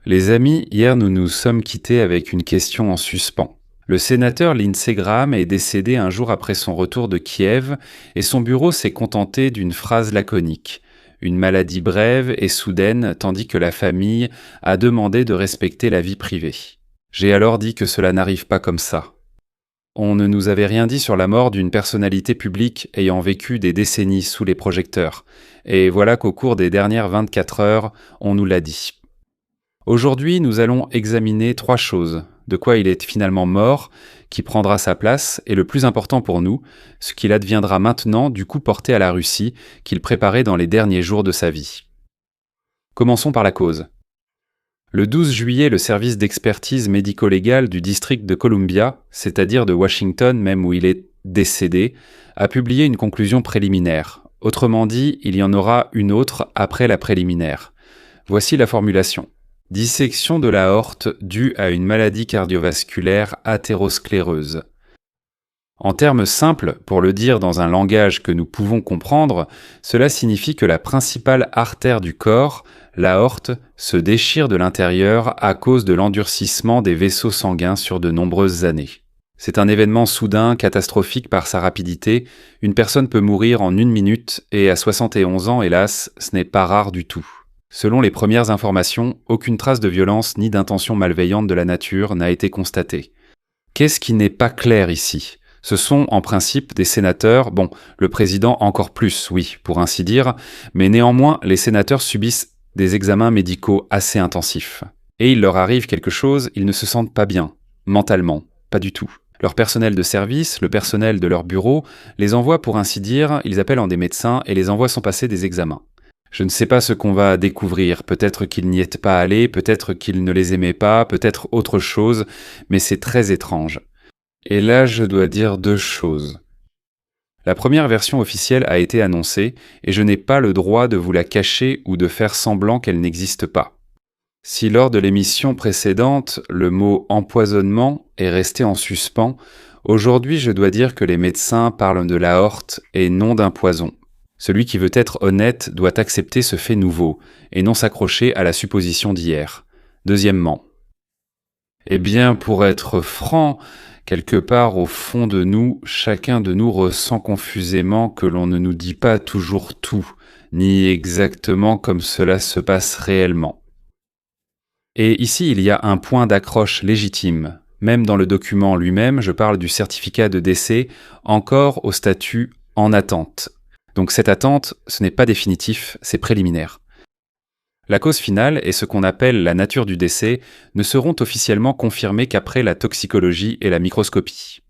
Les amis, hier nous nous sommes quittés avec une question en suspens. Le sénateur Lindsey Graham est décédé un jour après son retour de Kiev et son bureau s'est contenté d'une phrase laconique. Une maladie brève et soudaine tandis que la famille a demandé de respecter la vie privée. J'ai alors dit que cela n'arrive pas comme ça. On ne nous avait rien dit sur la mort d'une personnalité publique ayant vécu des décennies sous les projecteurs. Et voilà qu'au cours des dernières 24 heures, on nous l'a dit. Aujourd'hui, nous allons examiner 3 choses. De quoi il est finalement mort, qui prendra sa place, et le plus important pour nous, ce qu'il adviendra maintenant du coup porté à la Russie qu'il préparait dans les derniers jours de sa vie. Commençons par la cause. Le 12 juillet, le service d'expertise médico-légale du district de Columbia, c'est-à-dire de Washington même où il est décédé, a publié une conclusion préliminaire. Autrement dit, il y en aura une autre après la préliminaire. Voici la formulation. Dissection de l'aorte due à une maladie cardiovasculaire athéroscléreuse. En termes simples, pour le dire dans un langage que nous pouvons comprendre, cela signifie que la principale artère du corps, l'aorte, se déchire de l'intérieur à cause de l'endurcissement des vaisseaux sanguins sur de nombreuses années. C'est un événement soudain, catastrophique par sa rapidité. Une personne peut mourir en 1 minute et à 71 ans, hélas, ce n'est pas rare du tout. Selon les premières informations, aucune trace de violence ni d'intention malveillante de la nature n'a été constatée. Qu'est-ce qui n'est pas clair ici ? Ce sont en principe des sénateurs, bon, le président encore plus, oui, pour ainsi dire, mais néanmoins, les sénateurs subissent des examens médicaux assez intensifs. Et il leur arrive quelque chose, ils ne se sentent pas bien, mentalement, pas du tout. Leur personnel de service, le personnel de leur bureau, les envoie pour ainsi dire, ils appellent en des médecins et les envoient sans passer des examens. Je ne sais pas ce qu'on va découvrir, peut-être qu'ils n'y étaient pas allés, peut-être qu'ils ne les aimaient pas, peut-être autre chose, mais c'est très étrange. Et là, je dois dire 2 choses. La première version officielle a été annoncée, et je n'ai pas le droit de vous la cacher ou de faire semblant qu'elle n'existe pas. Si lors de l'émission précédente, le mot « empoisonnement » est resté en suspens, aujourd'hui je dois dire que les médecins parlent de l'aorte et non d'un poison. Celui qui veut être honnête doit accepter ce fait nouveau, et non s'accrocher à la supposition d'hier. Deuxièmement. Eh bien, pour être franc, quelque part au fond de nous, chacun de nous ressent confusément que l'on ne nous dit pas toujours tout, ni exactement comme cela se passe réellement. Et ici, il y a un point d'accroche légitime. Même dans le document lui-même, je parle du certificat de décès, encore au statut « en attente ». Donc cette attente, ce n'est pas définitif, c'est préliminaire. La cause finale et ce qu'on appelle la nature du décès ne seront officiellement confirmés qu'après la toxicologie et la microscopie.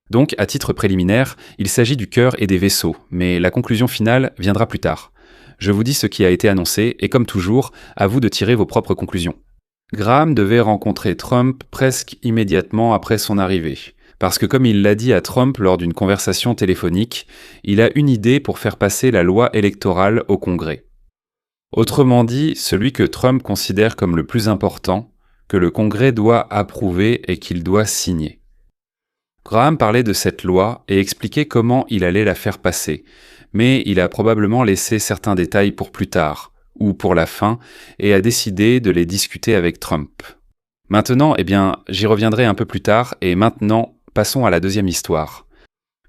Donc, à titre préliminaire, il s'agit du cœur et des vaisseaux, mais la conclusion finale viendra plus tard. Je vous dis ce qui a été annoncé et comme toujours, à vous de tirer vos propres conclusions. Graham devait rencontrer Trump presque immédiatement après son arrivée. Parce que comme il l'a dit à Trump lors d'une conversation téléphonique, il a une idée pour faire passer la loi électorale au Congrès. Autrement dit, celui que Trump considère comme le plus important, que le Congrès doit approuver et qu'il doit signer. Graham parlait de cette loi et expliquait comment il allait la faire passer, mais il a probablement laissé certains détails pour plus tard, ou pour la fin, et a décidé de les discuter avec Trump. Maintenant, j'y reviendrai un peu plus tard, et maintenant, passons à la deuxième histoire.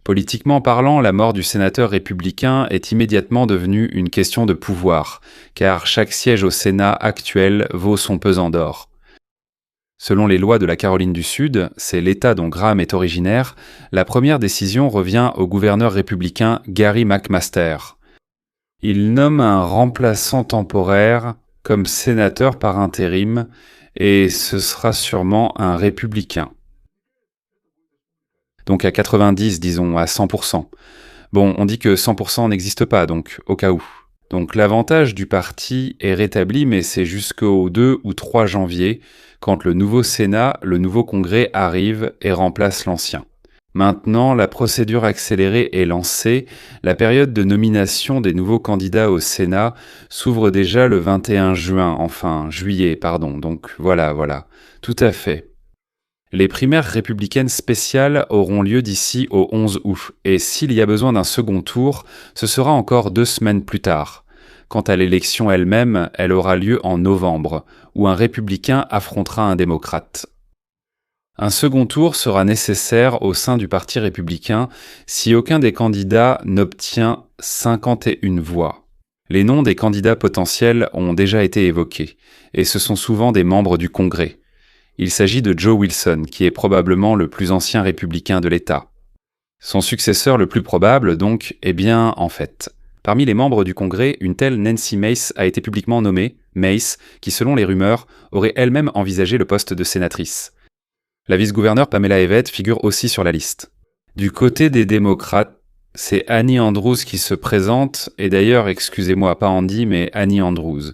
Politiquement parlant, la mort du sénateur républicain est immédiatement devenue une question de pouvoir, car chaque siège au Sénat actuel vaut son pesant d'or. Selon les lois de la Caroline du Sud, c'est l'État dont Graham est originaire, la première décision revient au gouverneur républicain Gary McMaster. Il nomme un remplaçant temporaire comme sénateur par intérim, et ce sera sûrement un républicain. Donc à 90, disons, à 100%. Bon, on dit que 100% n'existe pas, donc au cas où. Donc l'avantage du parti est rétabli, mais c'est jusqu'au 2 ou 3 janvier, quand le nouveau Sénat, le nouveau Congrès arrive et remplace l'ancien. Maintenant, la procédure accélérée est lancée, la période de nomination des nouveaux candidats au Sénat s'ouvre déjà le 21 juillet, donc voilà, tout à fait. Les primaires républicaines spéciales auront lieu d'ici au 11 août, et s'il y a besoin d'un second tour, ce sera encore 2 semaines plus tard. Quant à l'élection elle-même, elle aura lieu en novembre, où un républicain affrontera un démocrate. Un second tour sera nécessaire au sein du Parti républicain si aucun des candidats n'obtient 51 voix. Les noms des candidats potentiels ont déjà été évoqués, et ce sont souvent des membres du Congrès. Il s'agit de Joe Wilson, qui est probablement le plus ancien républicain de l'État. Son successeur le plus probable, donc, est bien en fait. Parmi les membres du Congrès, une telle Nancy Mace a été publiquement nommée, Mace, qui selon les rumeurs, aurait elle-même envisagé le poste de sénatrice. La vice-gouverneure Pamela Evette figure aussi sur la liste. Du côté des démocrates, c'est Annie Andrews qui se présente, et d'ailleurs, excusez-moi, pas Andy, mais Annie Andrews.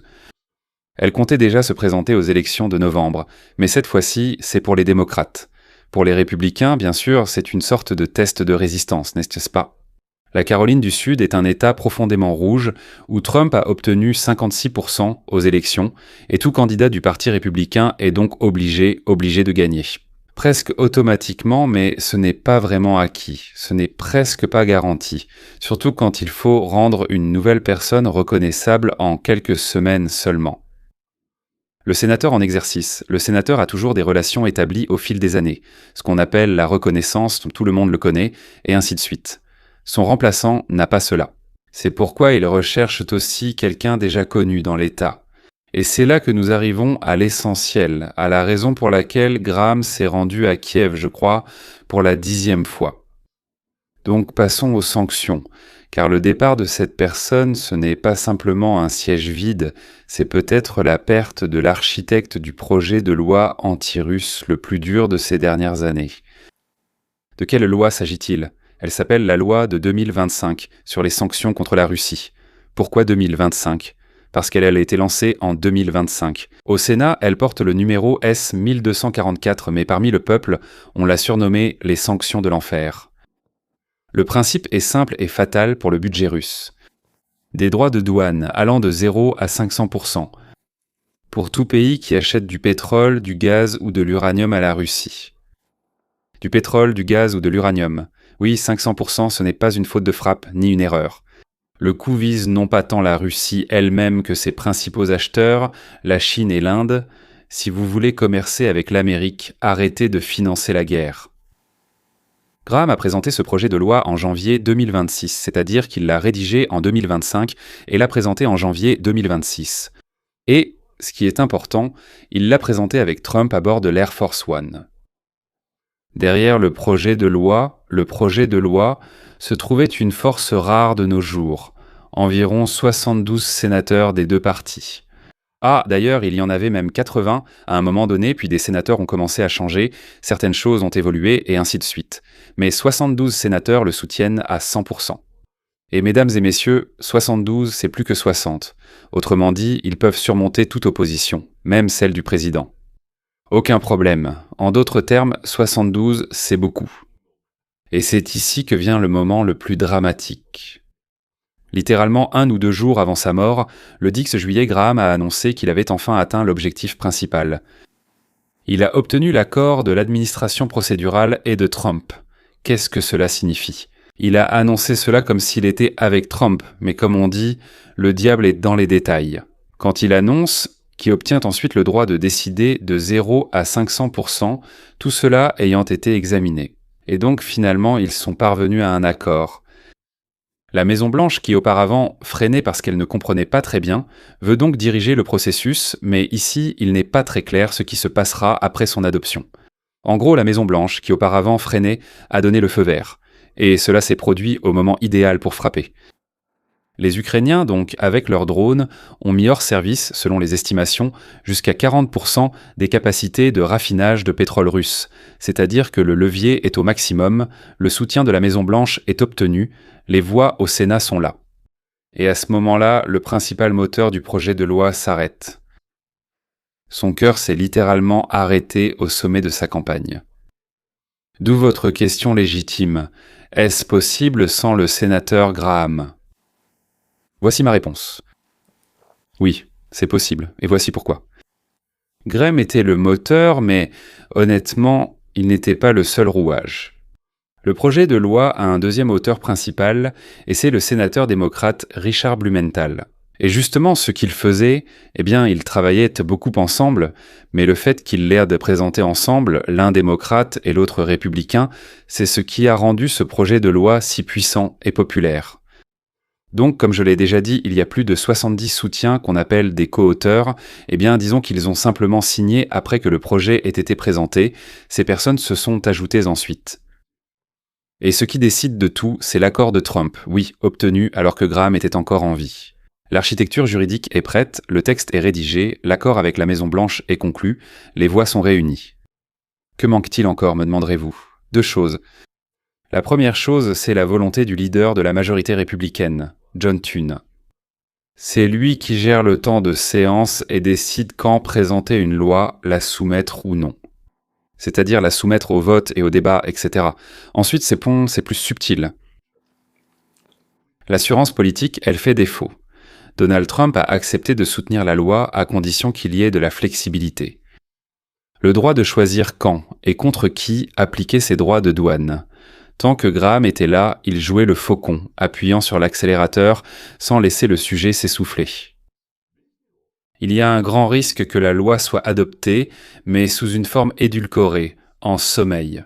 Elle comptait déjà se présenter aux élections de novembre, mais cette fois-ci, c'est pour les démocrates. Pour les républicains, bien sûr, c'est une sorte de test de résistance, n'est-ce pas? La Caroline du Sud est un État profondément rouge, où Trump a obtenu 56% aux élections, et tout candidat du Parti républicain est donc obligé de gagner. Presque automatiquement, mais ce n'est pas vraiment acquis, ce n'est presque pas garanti, surtout quand il faut rendre une nouvelle personne reconnaissable en quelques semaines seulement. Le sénateur en exercice. Le sénateur a toujours des relations établies au fil des années, ce qu'on appelle la reconnaissance, tout le monde le connaît, et ainsi de suite. Son remplaçant n'a pas cela. C'est pourquoi ils recherchent aussi quelqu'un déjà connu dans l'État. Et c'est là que nous arrivons à l'essentiel, à la raison pour laquelle Graham s'est rendu à Kiev, je crois, pour la 10e fois. Donc passons aux sanctions, car le départ de cette personne, ce n'est pas simplement un siège vide, c'est peut-être la perte de l'architecte du projet de loi anti-russe le plus dur de ces dernières années. De quelle loi s'agit-il ? Elle s'appelle la loi de 2025 sur les sanctions contre la Russie. Pourquoi 2025 ? Parce qu'elle a été lancée en 2025. Au Sénat, elle porte le numéro S1244, mais parmi le peuple, on l'a surnommée les sanctions de l'enfer. Le principe est simple et fatal pour le budget russe. Des droits de douane allant de 0 à 500%. Pour tout pays qui achète du pétrole, du gaz ou de l'uranium à la Russie. Du pétrole, du gaz ou de l'uranium. Oui, 500%, ce n'est pas une faute de frappe, ni une erreur. Le coup vise non pas tant la Russie elle-même que ses principaux acheteurs, la Chine et l'Inde. Si vous voulez commercer avec l'Amérique, arrêtez de financer la guerre. Graham a présenté ce projet de loi en janvier 2026, c'est-à-dire qu'il l'a rédigé en 2025 et l'a présenté en janvier 2026. Et, ce qui est important, il l'a présenté avec Trump à bord de l'Air Force One. Derrière le projet de loi, se trouvait une force rare de nos jours, environ 72 sénateurs des deux partis. Ah, d'ailleurs, il y en avait même 80 à un moment donné, puis des sénateurs ont commencé à changer, certaines choses ont évolué, et ainsi de suite. Mais 72 sénateurs le soutiennent à 100%. Et mesdames et messieurs, 72, c'est plus que 60. Autrement dit, ils peuvent surmonter toute opposition, même celle du président. Aucun problème. En d'autres termes, 72, c'est beaucoup. Et c'est ici que vient le moment le plus dramatique. Littéralement 1 ou 2 jours avant sa mort, le 10 juillet, Graham a annoncé qu'il avait enfin atteint l'objectif principal. Il a obtenu l'accord de l'administration procédurale et de Trump. Qu'est-ce que cela signifie ? Il a annoncé cela comme s'il était avec Trump, mais comme on dit, le diable est dans les détails. Quand il annonce, qui obtient ensuite le droit de décider de 0 à 500%, tout cela ayant été examiné. Et donc finalement, ils sont parvenus à un accord. La Maison-Blanche, qui auparavant freinait parce qu'elle ne comprenait pas très bien, veut donc diriger le processus, mais ici, il n'est pas très clair ce qui se passera après son adoption. En gros, la Maison-Blanche, qui auparavant freinait, a donné le feu vert. Et cela s'est produit au moment idéal pour frapper. Les Ukrainiens, donc, avec leurs drones, ont mis hors service, selon les estimations, jusqu'à 40% des capacités de raffinage de pétrole russe, c'est-à-dire que le levier est au maximum, le soutien de la Maison-Blanche est obtenu, les voix au Sénat sont là. Et à ce moment-là, le principal moteur du projet de loi s'arrête. Son cœur s'est littéralement arrêté au sommet de sa campagne. D'où votre question légitime. Est-ce possible sans le sénateur Graham ? Voici ma réponse. Oui, c'est possible, et voici pourquoi. Graham était le moteur, mais honnêtement, il n'était pas le seul rouage. Le projet de loi a un deuxième auteur principal, et c'est le sénateur démocrate Richard Blumenthal. Et justement, ce qu'ils faisaient, eh bien, ils travaillaient beaucoup ensemble, mais le fait qu'ils l'aient de présenter ensemble, l'un démocrate et l'autre républicain, c'est ce qui a rendu ce projet de loi si puissant et populaire. Donc, comme je l'ai déjà dit, il y a plus de 70 soutiens qu'on appelle des co-auteurs. Eh bien, disons qu'ils ont simplement signé après que le projet ait été présenté. Ces personnes se sont ajoutées ensuite. Et ce qui décide de tout, c'est l'accord de Trump, oui, obtenu alors que Graham était encore en vie. L'architecture juridique est prête, le texte est rédigé, l'accord avec la Maison-Blanche est conclu, les voix sont réunies. Que manque-t-il encore, me demanderez-vous? 2 choses. La première chose, c'est la volonté du leader de la majorité républicaine, John Thune. C'est lui qui gère le temps de séance et décide quand présenter une loi, la soumettre ou non. C'est-à-dire la soumettre au vote et au débat, etc. Ensuite, c'est plus subtil. L'assurance politique, elle fait défaut. Donald Trump a accepté de soutenir la loi à condition qu'il y ait de la flexibilité. Le droit de choisir quand et contre qui appliquer ses droits de douane. Tant que Graham était là, il jouait le faucon, appuyant sur l'accélérateur sans laisser le sujet s'essouffler. Il y a un grand risque que la loi soit adoptée, mais sous une forme édulcorée, en sommeil.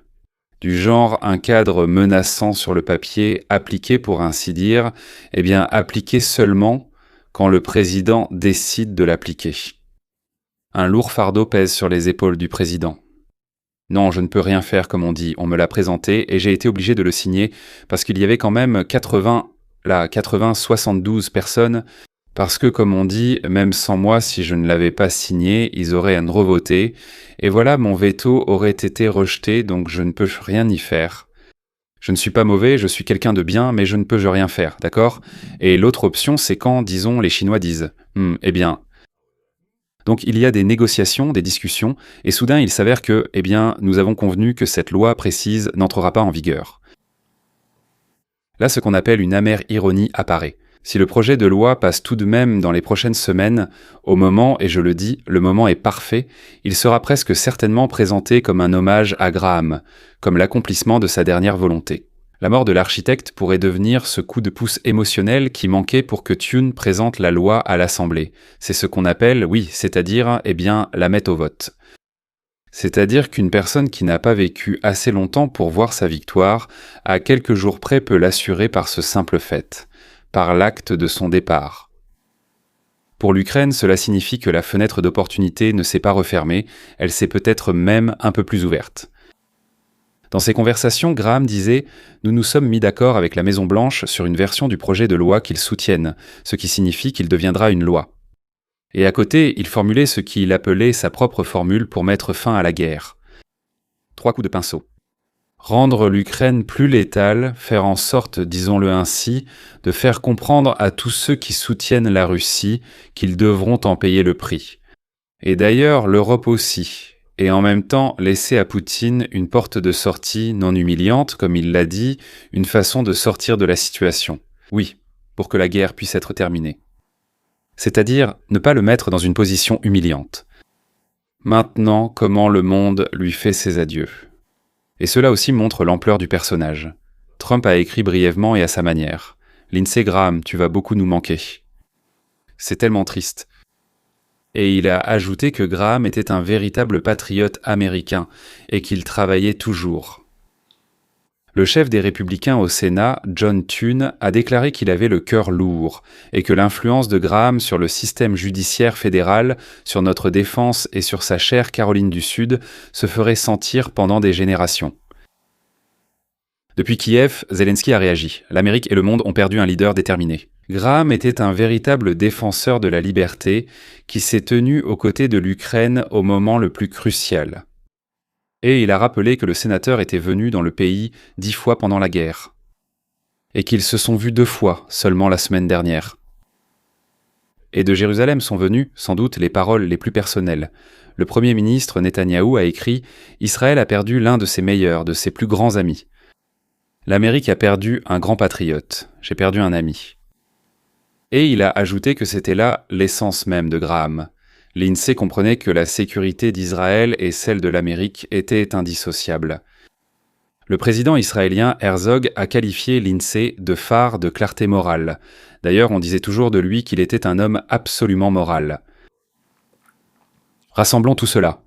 Du genre un cadre menaçant sur le papier, appliqué pour ainsi dire, eh bien appliqué seulement quand le président décide de l'appliquer. Un lourd fardeau pèse sur les épaules du président. Non, je ne peux rien faire comme on dit, on me l'a présenté et j'ai été obligé de le signer parce qu'il y avait quand même 72 personnes, parce que comme on dit, même sans moi, si je ne l'avais pas signé, ils auraient à revoter, et voilà, mon veto aurait été rejeté, donc je ne peux rien y faire. Je ne suis pas mauvais, je suis quelqu'un de bien, mais je ne peux rien faire, d'accord? Et l'autre option, c'est quand, disons, les Chinois disent « eh bien ». Donc il y a des négociations, des discussions, et soudain il s'avère que, eh bien, nous avons convenu que cette loi précise n'entrera pas en vigueur. Là, ce qu'on appelle une amère ironie apparaît. Si le projet de loi passe tout de même dans les prochaines semaines, au moment, et je le dis, le moment est parfait, il sera presque certainement présenté comme un hommage à Graham, comme l'accomplissement de sa dernière volonté. La mort de l'architecte pourrait devenir ce coup de pouce émotionnel qui manquait pour que Thune présente la loi à l'Assemblée. C'est ce qu'on appelle, oui, c'est-à-dire, eh bien, la mettre au vote. C'est-à-dire qu'une personne qui n'a pas vécu assez longtemps pour voir sa victoire, à quelques jours près peut l'assurer par ce simple fait, par l'acte de son départ. Pour l'Ukraine, cela signifie que la fenêtre d'opportunité ne s'est pas refermée, elle s'est peut-être même un peu plus ouverte. Dans ces conversations, Graham disait « Nous nous sommes mis d'accord avec la Maison-Blanche sur une version du projet de loi qu'ils soutiennent, ce qui signifie qu'il deviendra une loi. » Et à côté, il formulait ce qu'il appelait sa propre formule pour mettre fin à la guerre. 3 coups de pinceau. Rendre l'Ukraine plus létale, faire en sorte, disons-le ainsi, de faire comprendre à tous ceux qui soutiennent la Russie qu'ils devront en payer le prix. Et d'ailleurs, l'Europe aussi. Et en même temps laisser à Poutine une porte de sortie non humiliante, comme il l'a dit, une façon de sortir de la situation. Oui, pour que la guerre puisse être terminée. C'est-à-dire ne pas le mettre dans une position humiliante. Maintenant, comment le monde lui fait ses adieux. Et cela aussi montre l'ampleur du personnage. Trump a écrit brièvement et à sa manière. « Lindsey Graham, tu vas beaucoup nous manquer. » C'est tellement triste. Et il a ajouté que Graham était un véritable patriote américain et qu'il travaillait toujours. Le chef des Républicains au Sénat, John Thune, a déclaré qu'il avait le cœur lourd et que l'influence de Graham sur le système judiciaire fédéral, sur notre défense et sur sa chère Caroline du Sud se ferait sentir pendant des générations. Depuis Kiev, Zelensky a réagi. L'Amérique et le monde ont perdu un leader déterminé. Graham était un véritable défenseur de la liberté qui s'est tenu aux côtés de l'Ukraine au moment le plus crucial. Et il a rappelé que le sénateur était venu dans le pays 10 fois pendant la guerre. Et qu'ils se sont vus 2 fois seulement la semaine dernière. Et de Jérusalem sont venues, sans doute, les paroles les plus personnelles. Le Premier ministre Netanyahou a écrit « Israël a perdu l'un de ses meilleurs, de ses plus grands amis. L'Amérique a perdu un grand patriote. J'ai perdu un ami. » Et il a ajouté que c'était là l'essence même de Graham. Lindsey comprenait que la sécurité d'Israël et celle de l'Amérique étaient indissociables. Le président israélien Herzog a qualifié l'INSEE de phare de clarté morale. D'ailleurs, on disait toujours de lui qu'il était un homme absolument moral. Rassemblons tout cela.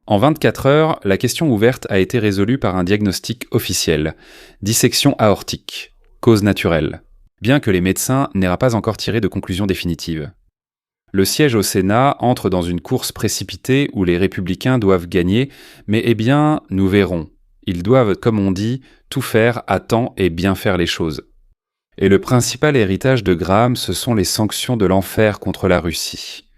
En 24 heures, la question ouverte a été résolue par un diagnostic officiel. Dissection aortique, cause naturelle. Bien que les médecins n'aient pas encore tiré de conclusion définitive. Le siège au Sénat entre dans une course précipitée où les républicains doivent gagner, mais nous verrons. Ils doivent, comme on dit, tout faire à temps et bien faire les choses. Et le principal héritage de Graham, ce sont les sanctions de l'enfer contre la Russie.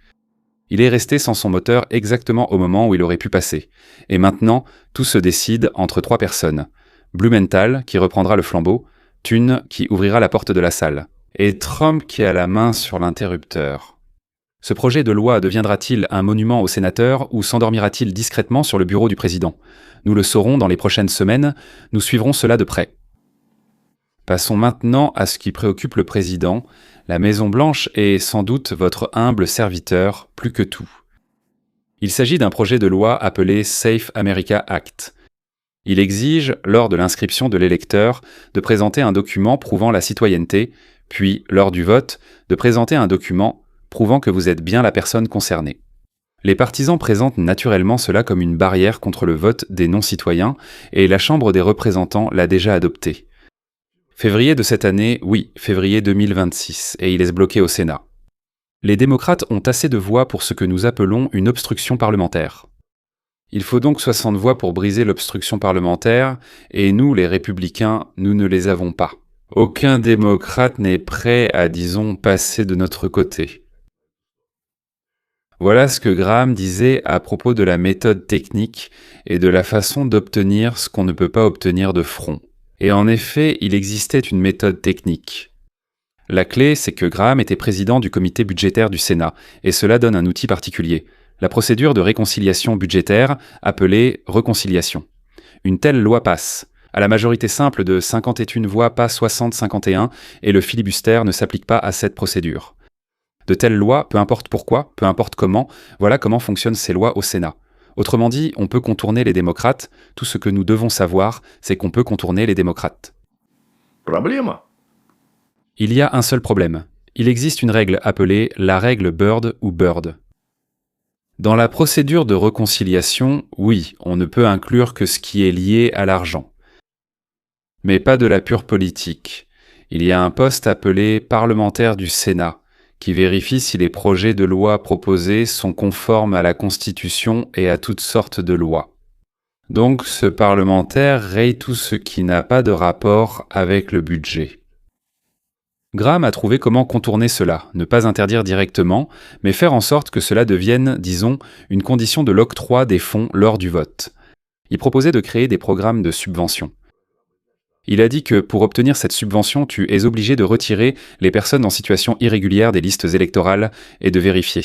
Il est resté sans son moteur exactement au moment où il aurait pu passer. Et maintenant, tout se décide entre 3 personnes. Blumenthal, qui reprendra le flambeau, Thune, qui ouvrira la porte de la salle, et Trump qui a la main sur l'interrupteur. Ce projet de loi deviendra-t-il un monument aux sénateurs ou s'endormira-t-il discrètement sur le bureau du président ? Nous le saurons dans les prochaines semaines, nous suivrons cela de près. Passons maintenant à ce qui préoccupe le président. La Maison-Blanche est sans doute votre humble serviteur, plus que tout. Il s'agit d'un projet de loi appelé Safe America Act. Il exige, lors de l'inscription de l'électeur, de présenter un document prouvant la citoyenneté, puis, lors du vote, de présenter un document prouvant que vous êtes bien la personne concernée. Les partisans présentent naturellement cela comme une barrière contre le vote des non-citoyens, et la Chambre des représentants l'a déjà adopté. Février de cette année, oui, février 2026, et il est bloqué au Sénat. Les démocrates ont assez de voix pour ce que nous appelons une obstruction parlementaire. Il faut donc 60 voix pour briser l'obstruction parlementaire, et nous, les républicains, nous ne les avons pas. Aucun démocrate n'est prêt à, disons, passer de notre côté. Voilà ce que Graham disait à propos de la méthode technique et de la façon d'obtenir ce qu'on ne peut pas obtenir de front. Et en effet, il existait une méthode technique. La clé, c'est que Graham était président du comité budgétaire du Sénat, et cela donne un outil particulier, la procédure de réconciliation budgétaire, appelée réconciliation. Une telle loi passe. À la majorité simple de 51 voix, pas 60-51, et le filibuster ne s'applique pas à cette procédure. De telles lois, peu importe pourquoi, peu importe comment, voilà comment fonctionnent ces lois au Sénat. Autrement dit, on peut contourner les démocrates. Tout ce que nous devons savoir, c'est qu'on peut contourner les démocrates. Problème. Il y a un seul problème. Il existe une règle appelée la règle Byrd ou Byrd. Dans la procédure de réconciliation, oui, on ne peut inclure que ce qui est lié à l'argent. Mais pas de la pure politique. Il y a un poste appelé parlementaire du Sénat, qui vérifie si les projets de loi proposés sont conformes à la Constitution et à toutes sortes de lois. Donc ce parlementaire raye tout ce qui n'a pas de rapport avec le budget. Graham a trouvé comment contourner cela, ne pas interdire directement, mais faire en sorte que cela devienne, disons, une condition de l'octroi des fonds lors du vote. Il proposait de créer des programmes de subvention. Il a dit que pour obtenir cette subvention, tu es obligé de retirer les personnes en situation irrégulière des listes électorales et de vérifier.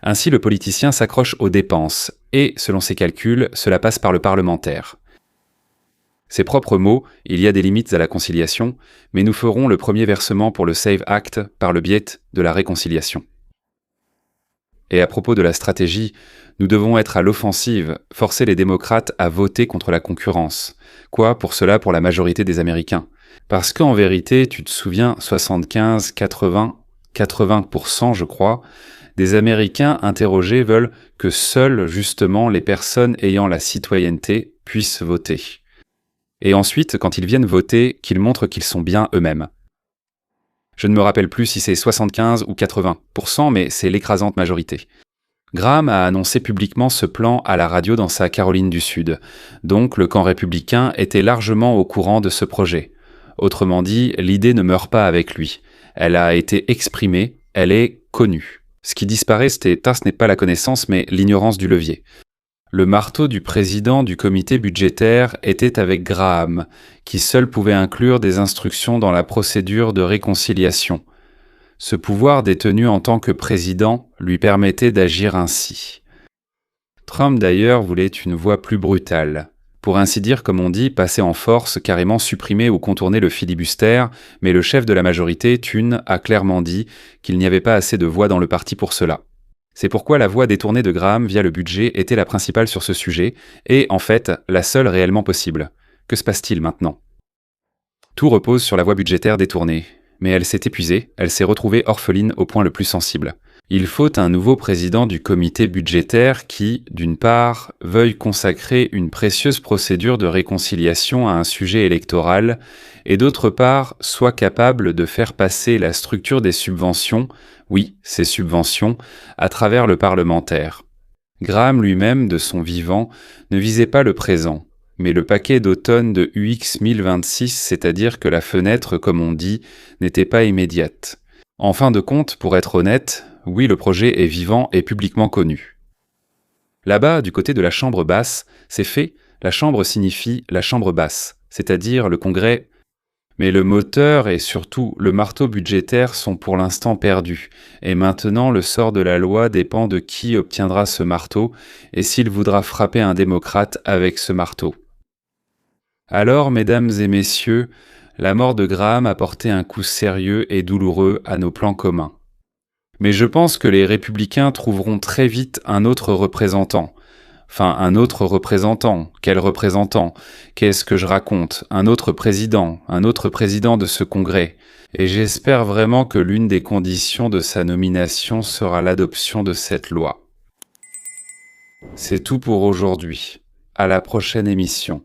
Ainsi, le politicien s'accroche aux dépenses et, selon ses calculs, cela passe par le parlementaire. Ses propres mots, il y a des limites à la conciliation, mais nous ferons le premier versement pour le Save Act par le biais de la réconciliation. Et à propos de la stratégie, nous devons être à l'offensive, forcer les démocrates à voter contre la concurrence. Quoi pour cela pour la majorité des Américains ? Parce qu'en vérité, tu te souviens, 75, 80% je crois, des Américains interrogés veulent que seules justement les personnes ayant la citoyenneté puissent voter. Et ensuite, quand ils viennent voter, qu'ils montrent qu'ils sont bien eux-mêmes. Je ne me rappelle plus si c'est 75 ou 80%, mais c'est l'écrasante majorité. Graham a annoncé publiquement ce plan à la radio dans sa Caroline du Sud. Donc le camp républicain était largement au courant de ce projet. Autrement dit, l'idée ne meurt pas avec lui. Elle a été exprimée, elle est connue. Ce qui disparaît, ce n'est pas la connaissance, mais l'ignorance du levier. Le marteau du président du comité budgétaire était avec Graham, qui seul pouvait inclure des instructions dans la procédure de réconciliation. Ce pouvoir détenu en tant que président lui permettait d'agir ainsi. Trump d'ailleurs voulait une voie plus brutale. Pour ainsi dire, comme on dit, passer en force, carrément supprimer ou contourner le filibuster, mais le chef de la majorité, Thune, a clairement dit qu'il n'y avait pas assez de voix dans le parti pour cela. C'est pourquoi la voie détournée de Graham via le budget était la principale sur ce sujet, et en fait, la seule réellement possible. Que se passe-t-il maintenant? Tout repose sur la voie budgétaire détournée, mais elle s'est épuisée, elle s'est retrouvée orpheline au point le plus sensible. Il faut un nouveau président du comité budgétaire qui, d'une part, veuille consacrer une précieuse procédure de réconciliation à un sujet électoral, et d'autre part, soit capable de faire passer la structure des subventions, oui, ces subventions, à travers le parlementaire. Graham lui-même, de son vivant, ne visait pas le présent, mais le paquet d'automne de UX 1026, c'est-à-dire que la fenêtre, comme on dit, n'était pas immédiate. En fin de compte, pour être honnête, oui, le projet est vivant et publiquement connu. Là-bas, du côté de la chambre basse, c'est fait, la chambre signifie la chambre basse, c'est-à-dire le congrès. Mais le moteur et surtout le marteau budgétaire sont pour l'instant perdus, et maintenant le sort de la loi dépend de qui obtiendra ce marteau et s'il voudra frapper un démocrate avec ce marteau. Alors, mesdames et messieurs, la mort de Graham a porté un coup sérieux et douloureux à nos plans communs. Mais je pense que les républicains trouveront très vite un autre représentant. Enfin, un autre représentant. Quel représentant? Qu'est-ce que je raconte? Un autre président de ce congrès. Et j'espère vraiment que l'une des conditions de sa nomination sera l'adoption de cette loi. C'est tout pour aujourd'hui. À la prochaine émission.